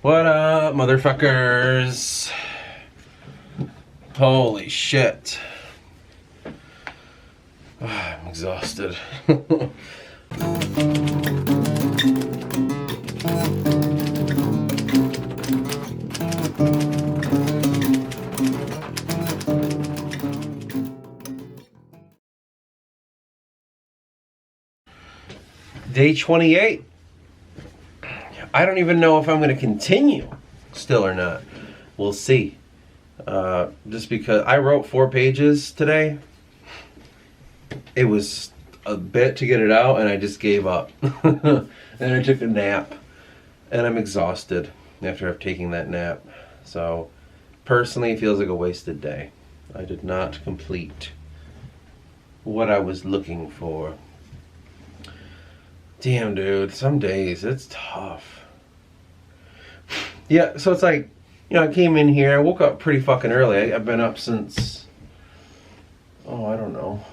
What up, motherfuckers? Holy shit. I'm exhausted. Day 28. I don't even know if I'm going to continue still or not. We'll see. Just because I wrote 4 pages today. It was a bit to get it out and I just gave up. And I took a nap. And I'm exhausted after I've taken that nap. So personally it feels like a wasted day. I did not complete what I was looking for. Damn, dude, some days it's tough. Yeah, so it's like, you know, I came in here, I woke up pretty fucking early. I've been up since, I don't know,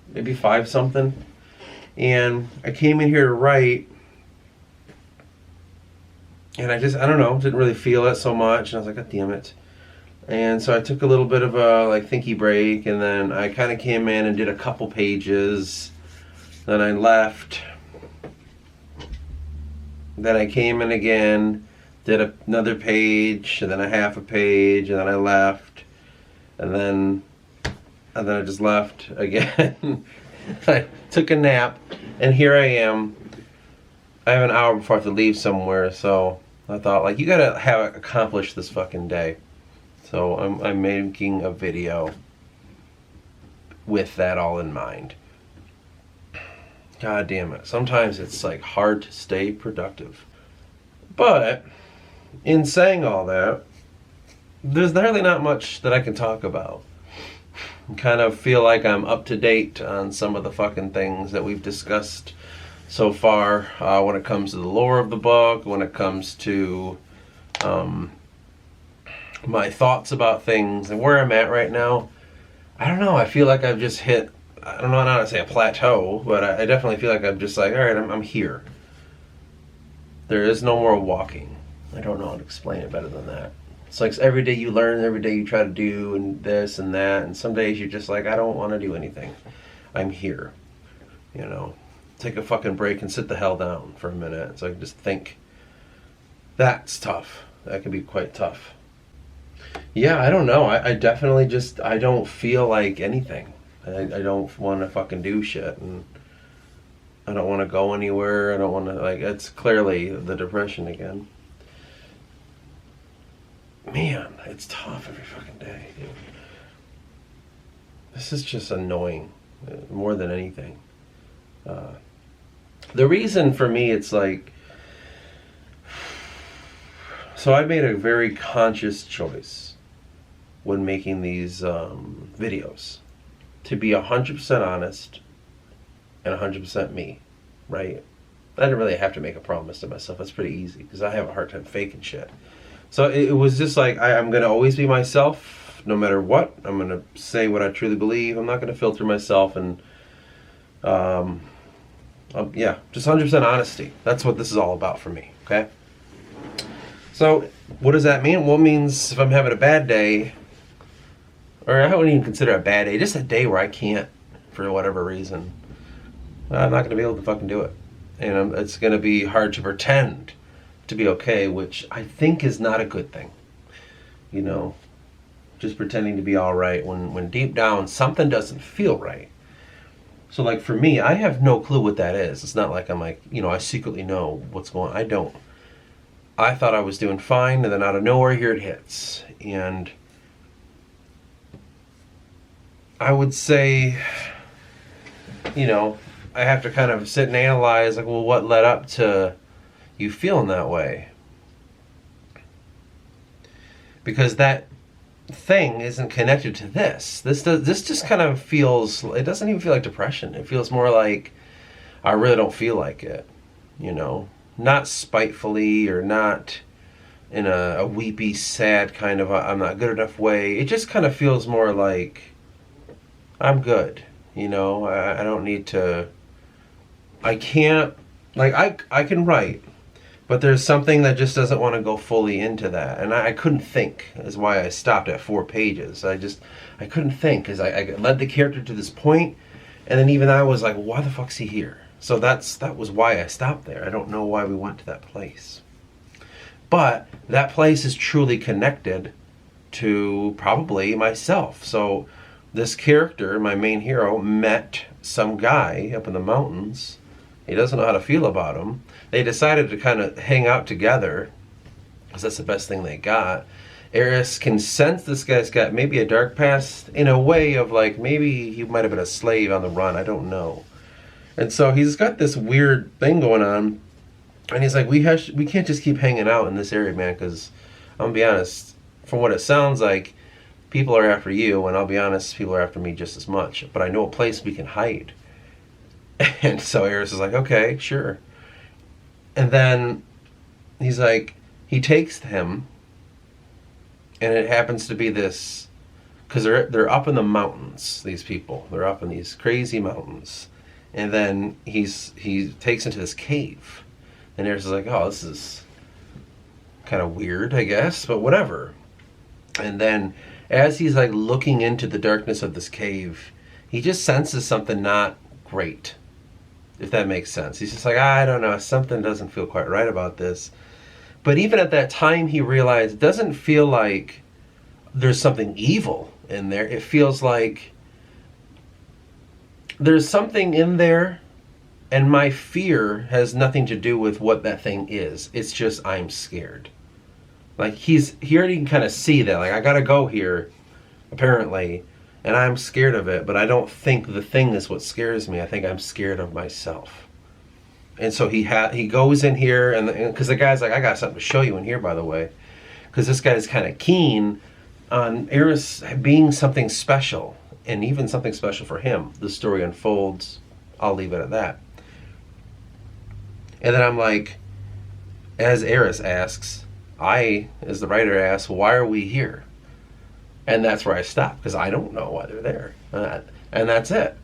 maybe 5 something. And I came in here to write, and I don't know, didn't really feel it so much. And I was like, God damn it. And so I took a little bit of a thinky break, and then I kind of came in and did a couple pages. Then I left. Then I came in again, did another page, and then a half a page, and then I left, and then I just left again. I took a nap, and here I am. I have an hour before I have to leave somewhere, so I thought, like, you gotta have accomplished this fucking day. So I'm making a video with that all in mind. God damn it. Sometimes it's like hard to stay productive. But in saying all that, there's really not much that I can talk about. I kind of feel like I'm up to date on some of the fucking things that we've discussed so far when it comes to the lore of the book, when it comes to my thoughts about things and where I'm at right now. I don't know. I feel like I've just hit, I don't know how to say a plateau, but I definitely feel like I'm just like, all right, I'm here. There is no more walking. I don't know how to explain it better than that. It's like every day you learn, every day you try to do and this and that, and some days you're just like, I don't want to do anything. I'm here. You know, take a fucking break and sit the hell down for a minute so I can just think. That's tough. That can be quite tough. Yeah, I don't know. I definitely just, I don't feel like anything. I don't want to fucking do shit, and I don't want to go anywhere. I don't want to, like, it's clearly the depression again. Man, it's tough every fucking day, dude. This is just annoying, more than anything. The reason for me, it's like, so I made a very conscious choice when making these videos to be 100% honest and 100% me, right? I didn't really have to make a promise to myself. That's pretty easy because I have a hard time faking shit. So it was just like, I'm going to always be myself no matter what. I'm going to say what I truly believe. I'm not going to filter myself, and yeah, just 100% honesty. That's what this is all about for me, okay? So what does that mean? Well, it means if I'm having a bad day, or I wouldn't even consider it a bad day, just a day where I can't, for whatever reason, I'm not going to be able to fucking do it. And it's going to be hard to pretend to be okay, which I think is not a good thing. You know, just pretending to be all right when deep down something doesn't feel right. So like for me, I have no clue what that is. It's not like I'm like, you know, I secretly know what's going on. I don't. I thought I was doing fine, and then out of nowhere, here it hits. And I would say, you know, I have to kind of sit and analyze, like, well, what led up to you feeling that way? Because that thing isn't connected to this. This just kind of feels, it doesn't even feel like depression. It feels more like I really don't feel like it, you know? Not spitefully or not in a weepy, sad kind of I'm not good enough way. It just kind of feels more like I'm good, you know? I don't need to, I can't, like, I can write, But there's something that just doesn't want to go fully into that. And I couldn't think, is why I stopped at 4 pages. I couldn't think, because I led the character to this point, and then even I was like, why the fuck's he here? So that was why I stopped there. I don't know why we went to that place. But that place is truly connected to probably myself. So this character, my main hero, met some guy up in the mountains. He doesn't know how to feel about him. They decided to kind of hang out together because that's the best thing they got. Eris can sense this guy's got maybe a dark past in a way of like maybe he might have been a slave on the run. I don't know. And so he's got this weird thing going on. And he's like, we can't just keep hanging out in this area, man, because I'm going to be honest, from what it sounds like, people are after you, and I'll be honest, people are after me just as much. But I know a place we can hide. And so Eris is like, okay, sure. And then he's like, he takes him, and it happens to be this, because they're up in the mountains, these people. They're up in these crazy mountains. And then he takes into this cave. And Eris is like, oh, this is kind of weird, I guess, but whatever. And then as he's like looking into the darkness of this cave, he just senses something not great, if that makes sense. He's just like, I don't know, something doesn't feel quite right about this. But even at that time, he realized it doesn't feel like there's something evil in there. It feels like there's something in there, and my fear has nothing to do with what that thing is. It's just I'm scared. Like he already can kind of see that. Like I gotta go here, apparently, and I'm scared of it. But I don't think the thing is what scares me. I think I'm scared of myself. And so he goes in here, and because the guy's like, I got something to show you in here, by the way, because this guy's kind of keen on Eris being something special, and even something special for him. The story unfolds. I'll leave it at that. And then I'm like, as Eris asks, I, as the writer, asks, why are we here? And that's where I stop, because I don't know why they're there. And that's it.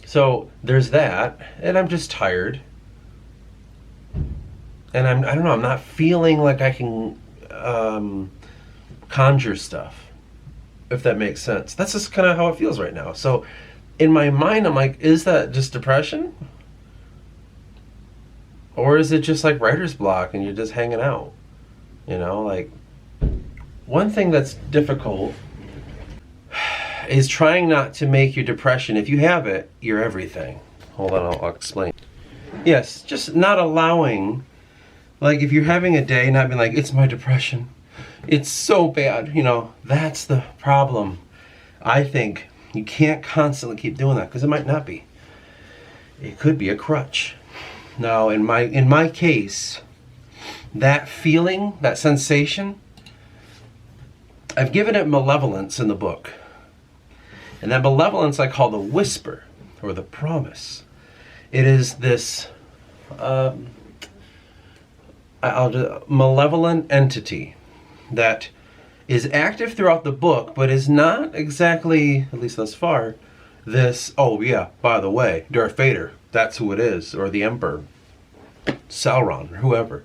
So there's that, and I'm just tired. And I don't know, I'm not feeling like I can conjure stuff, if that makes sense. That's just kind of how it feels right now. So in my mind, I'm like, is that just depression? Or is it just like writer's block and you're just hanging out? You know, like, one thing that's difficult is trying not to make your depression, if you have it, your everything. Hold on, I'll explain. Yes, just not allowing, like if you're having a day, not being like, it's my depression. It's so bad, you know, that's the problem. I think you can't constantly keep doing that, because it might not be. It could be a crutch. Now, in my case, that feeling, that sensation, I've given it malevolence in the book. And that malevolence I call the whisper, or the promise. It is this malevolent entity that is active throughout the book, but is not exactly, at least thus far, this, oh yeah, by the way, Darth Vader, that's who it is, or the Emperor, Sauron, or whoever.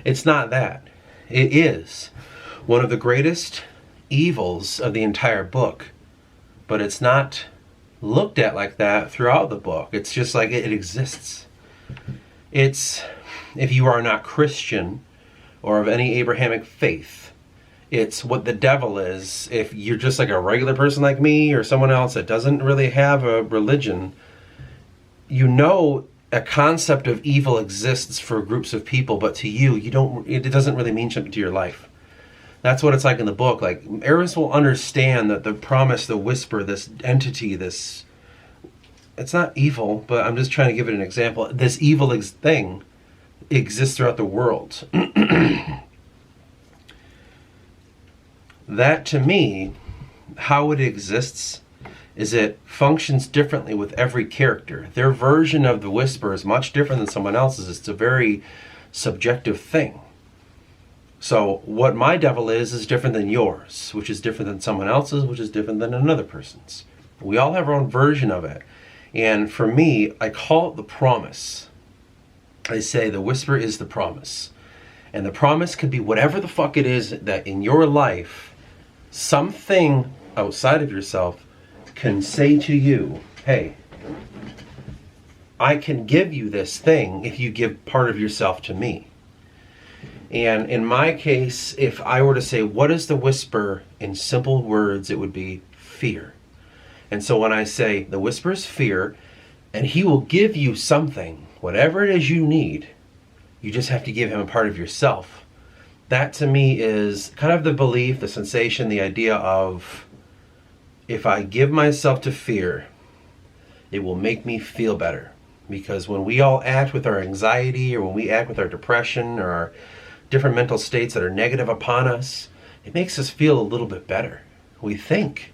It's not that. It is one of the greatest evils of the entire book, but it's not looked at like that throughout the book. It's just like it exists. It's, if you are not Christian or of any Abrahamic faith, it's what the devil is. If you're just like a regular person like me or someone else that doesn't really have a religion, you know a concept of evil exists for groups of people, but to you, it doesn't really mean something to your life. That's what it's like in the book. Like, Eris will understand that the promise, the whisper, this entity, this, it's not evil, but I'm just trying to give it an example. This evil thing exists throughout the world. That, to me, how it exists is it functions differently with every character. Their version of the whisper is much different than someone else's. It's a very subjective thing. So what my devil is different than yours, which is different than someone else's, which is different than another person's. We all have our own version of it. And for me, I call it the promise. I say the whisper is the promise. And the promise could be whatever the fuck it is that in your life, something outside of yourself can say to you, hey, I can give you this thing if you give part of yourself to me. And in my case, if I were to say, what is the whisper in simple words, it would be fear. And so when I say the whisper is fear, and he will give you something, whatever it is you need, you just have to give him a part of yourself. That to me is kind of the belief, the sensation, the idea of, if I give myself to fear, it will make me feel better. Because when we all act with our anxiety, or when we act with our depression, or our different mental states that are negative upon us, it makes us feel a little bit better. We think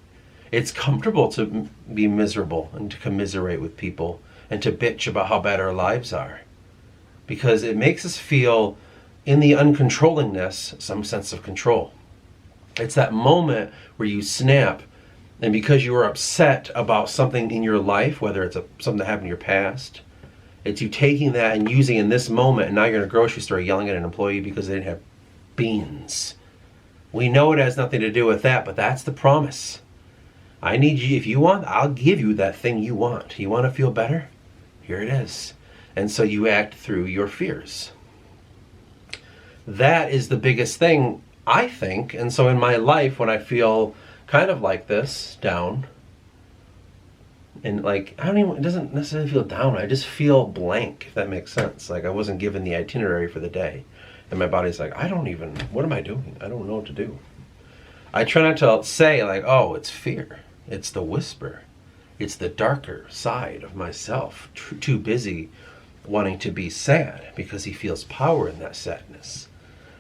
it's comfortable to be miserable and to commiserate with people and to bitch about how bad our lives are. Because it makes us feel, in the uncontrollingness, some sense of control. It's that moment where you snap, and because you were upset about something in your life, whether it's something that happened in your past, it's you taking that and using it in this moment, and now you're in a grocery store yelling at an employee because they didn't have beans. We know it has nothing to do with that, but that's the promise. I need you, if you want, I'll give you that thing you want. You want to feel better? Here it is. And so you act through your fears. That is the biggest thing, I think. And so in my life, when I feel kind of like this, down, and like, it doesn't necessarily feel down, I just feel blank, if that makes sense. Like I wasn't given the itinerary for the day. And my body's like, what am I doing? I don't know what to do. I try not to say like, oh, it's fear. It's the whisper. It's the darker side of myself, too busy wanting to be sad because he feels power in that sadness.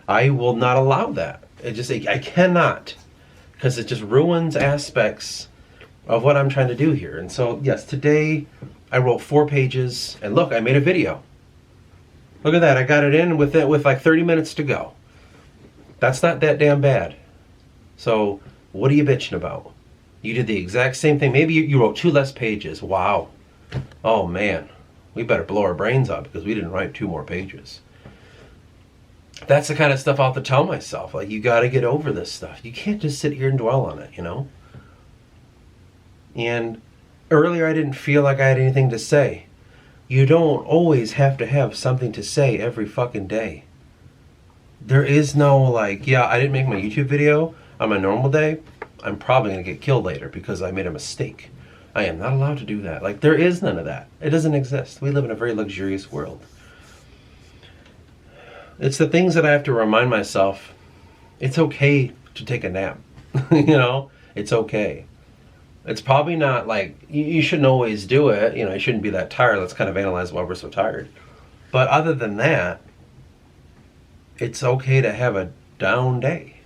I will not allow that. I cannot, because it just ruins aspects of what I'm trying to do here. And so, yes, today I wrote 4 pages, and look, I made a video. Look at that, I got it in with like 30 minutes to go. That's not that damn bad. So, what are you bitching about? You did the exact same thing. Maybe you wrote 2 less pages. Wow. Oh man, we better blow our brains out because we didn't write 2 more pages. That's the kind of stuff I'll have to tell myself. Like, you got to get over this stuff. You can't just sit here and dwell on it, you know? And earlier I didn't feel like I had anything to say. You don't always have to have something to say every fucking day. There is no like, yeah, I didn't make my YouTube video on my normal day. I'm probably going to get killed later because I made a mistake. I am not allowed to do that. Like, there is none of that. It doesn't exist. We live in a very luxurious world. It's the things that I have to remind myself. It's okay to take a nap. You know, it's okay. It's probably not like, you shouldn't always do it. You know, you shouldn't be that tired. Let's kind of analyze why we're so tired. But other than that, it's okay to have a down day.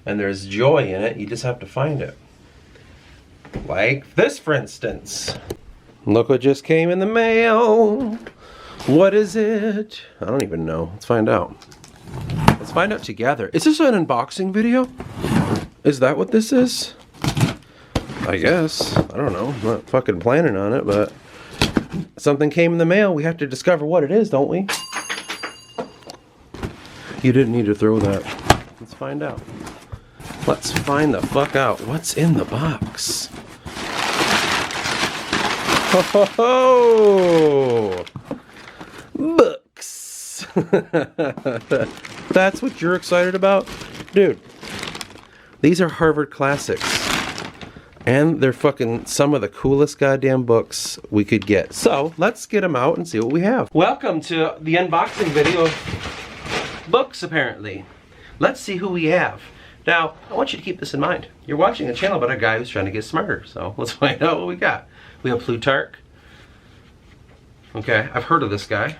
And there's joy in it. You just have to find it. Like this, for instance. Look what just came in the mail. What is it? I don't even know. Let's find out. Let's find out together. Is this an unboxing video? Is that what this is? I guess. I don't know. I'm not fucking planning on it, but something came in the mail. We have to discover what it is, don't we? You didn't need to throw that. Let's find out. Let's find the fuck out what's in the box. Ho ho ho! Books! That's what you're excited about? Dude, these are Harvard classics. And they're fucking some of the coolest goddamn books we could get. So, let's get them out and see what we have. Welcome to the unboxing video of books, apparently. Let's see who we have. Now, I want you to keep this in mind. You're watching a channel about a guy who's trying to get smarter. So, let's find out what we got. We have Plutarch. Okay, I've heard of this guy.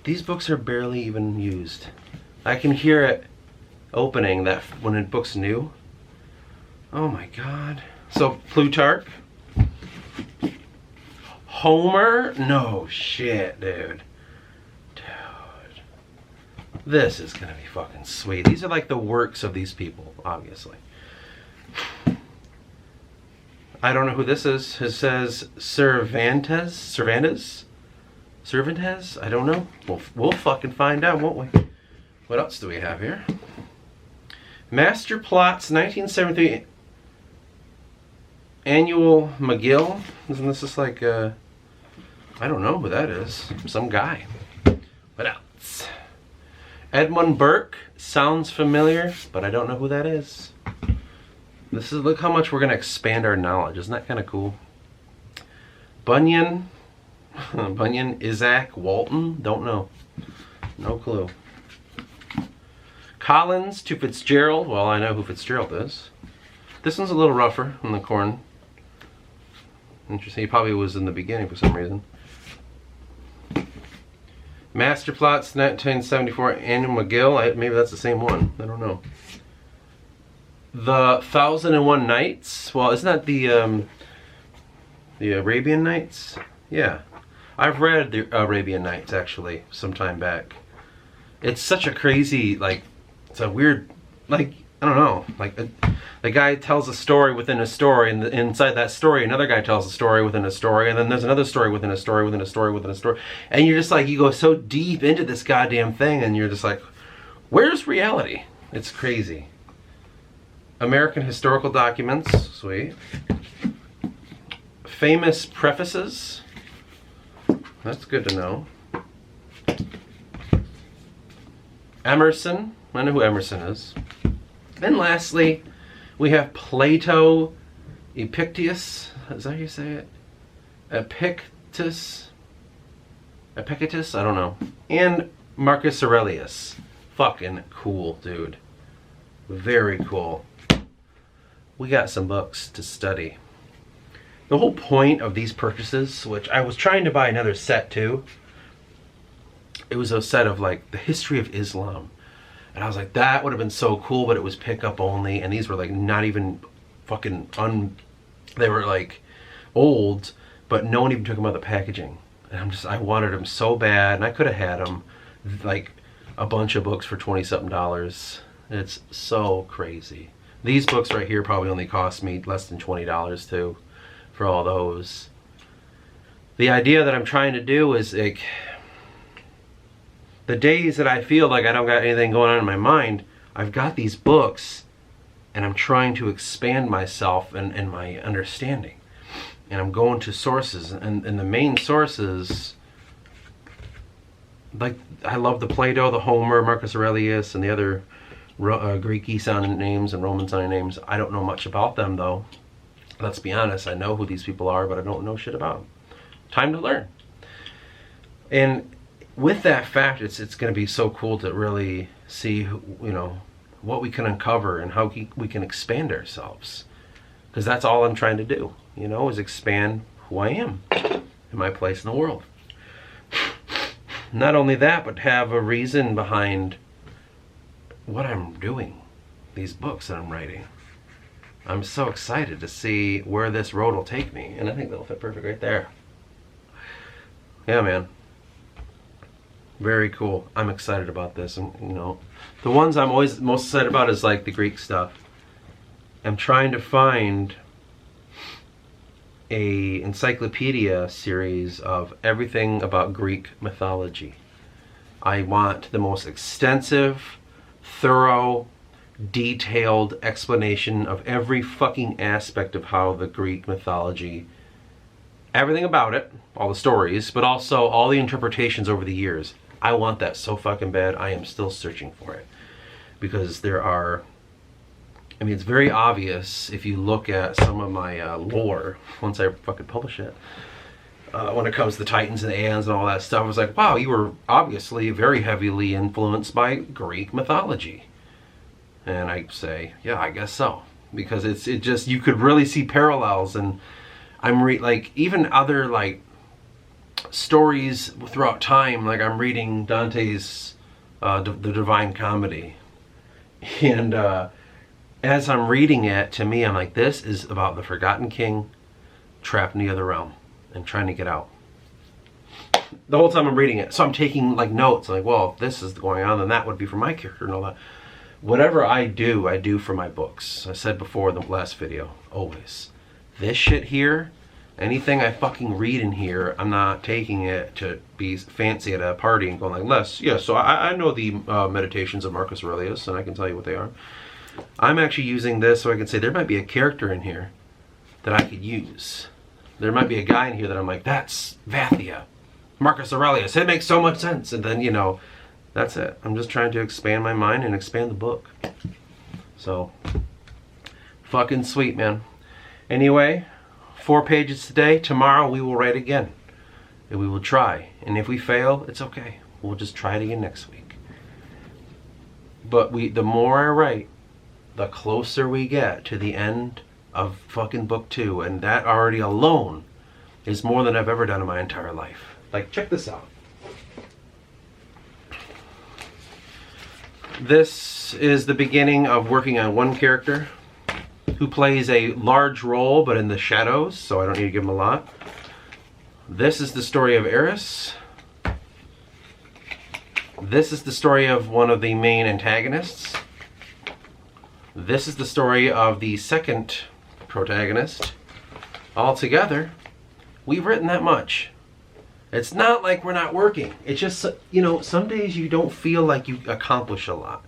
These books are barely even used. I can hear it opening that when a book's new. Oh my god. So, Plutarch. Homer? No shit, dude. Dude. This is gonna be fucking sweet. These are like the works of these people, obviously. I don't know who this is. It says Cervantes. Cervantes? I don't know. We'll fucking find out, won't we? What else do we have here? Master Plots 1973 Annual McGill. Isn't this just like I don't know who that is. Some guy. What else? Edmund Burke. Sounds familiar, but I don't know who that is. Look how much we're gonna expand our knowledge. Isn't that kind of cool? Bunyan. Bunyan, Isaac Walton. Don't know. No clue. Collins to Fitzgerald. Well, I know who Fitzgerald is. This one's a little rougher in the corn. Interesting. He probably was in the beginning for some reason. Master Plots 1974 Annual McGill. Maybe that's the same one. I don't know. The 1001 Nights. Well, isn't that the Arabian Nights? Yeah. I've read the Arabian Nights actually some time back. It's such a crazy, like, it's a weird, like, I don't know, like the guy tells a story within a story, and inside that story another guy tells a story within a story, and then there's another story within a story within a story within a story, and you're just like, you go so deep into this goddamn thing, and you're just like, where's reality? It's crazy. American Historical Documents, sweet. Famous Prefaces. That's good to know. Emerson. I know who Emerson is. And lastly, we have Plato, Epictetus. Is that how you say it? Epictetus? I don't know. And Marcus Aurelius. Fucking cool, dude. Very cool. We got some books to study. The whole point of these purchases, which I was trying to buy another set too. It was a set of like the history of Islam. And I was like, that would have been so cool, but it was pickup only. And these were like not even fucking they were like old, but no one even took them out of the packaging. And I wanted them so bad. And I could have had them, like a bunch of books for $20-something. It's so crazy. These books right here probably only cost me less than $20 too, for all those. The idea that I'm trying to do is like, the days that I feel like I don't got anything going on in my mind, I've got these books and I'm trying to expand myself and my understanding. And I'm going to sources, and the main sources, like I love the Plato, the Homer, Marcus Aurelius, and the other Greek-y sounding names and Roman sounding names. I don't know much about them though. Let's be honest, I know who these people are, but I don't know shit about them. Time to learn. And with that fact, it's going to be so cool to really see, you know, what we can uncover and how we can expand ourselves. Because that's all I'm trying to do, you know, is expand who I am and my place in the world. Not only that, but have a reason behind what I'm doing, these books that I'm writing. I'm so excited to see where this road will take me, and I think that'll fit perfect right there. Yeah, man. Very cool. I'm excited about this, and you know, the ones I'm always most excited about is like the Greek stuff. I'm trying to find a encyclopedia series of everything about Greek mythology. I want the most extensive, thorough, detailed explanation of every fucking aspect of how the Greek mythology, everything about it, all the stories, but also all the interpretations over the years. I want that so fucking bad. I am still searching for it. Because there are, I mean, it's very obvious if you look at some of my lore, once I fucking publish it, when it comes to the Titans and the Aeons and all that stuff. I was like, wow, you were obviously very heavily influenced by Greek mythology. And I say, yeah, I guess so. Because it just, you could really see parallels. And I'm like, even other like stories throughout time, like I'm reading Dante's the Divine Comedy, and as I'm reading it, to me, I'm like, this is about the forgotten king trapped in the other realm and trying to get out. The whole time I'm reading it, so I'm taking like notes, like, well, if this is going on, then that would be for my character and all that. Whatever I do for my books. I said before in the last video, always, this shit here, Anything I fucking read in here, I'm not taking it to be fancy at a party and going like, Les, yeah, so I know the meditations of Marcus Aurelius, and I can tell you what they are. I'm actually using this so I can say there might be a character in here that I could use. There might be a guy in here that I'm like, that's Vathia, Marcus Aurelius. It makes so much sense. And then, you know, that's it. I'm just trying to expand my mind and expand the book. So, fucking sweet, man. Anyway, 4 pages today. Tomorrow we will write again. And we will try. And if we fail, it's okay. We'll just try it again next week. But the more I write, the closer we get to the end of fucking book 2. And that already alone is more than I've ever done in my entire life. Like, check this out. This is the beginning of working on one character who plays a large role but in the shadows, so I don't need to give him a lot. This is the story of Eris. This is the story of one of the main antagonists. This is the story of the second protagonist. Altogether, we've written that much. It's not like we're not working. It's just, you know, some days you don't feel like you accomplish a lot.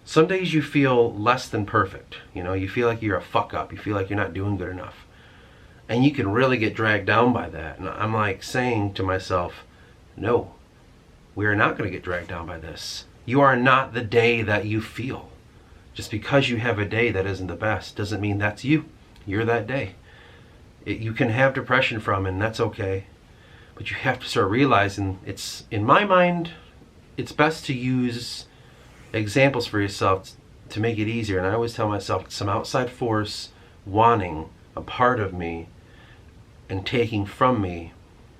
Some days you feel less than perfect. You know, you feel like you're a fuck up. You feel like you're not doing good enough. And you can really get dragged down by that. And I'm like saying to myself, no, we are not going to get dragged down by this. You are not the day that you feel. Just because you have a day that isn't the best doesn't mean that's you. You're that day. You can have depression from, and that's okay. But you have to start realizing it's, in my mind, it's best to use examples for yourself to make it easier. And I always tell myself it's some outside force wanting a part of me and taking from me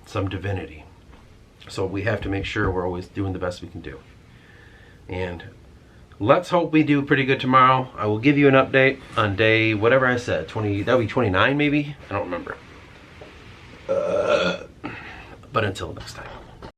some divinity. So we have to make sure we're always doing the best we can do. And let's hope we do pretty good tomorrow. I will give you an update on day, whatever I said, 20, that'll be 29 maybe? I don't remember. But until next time.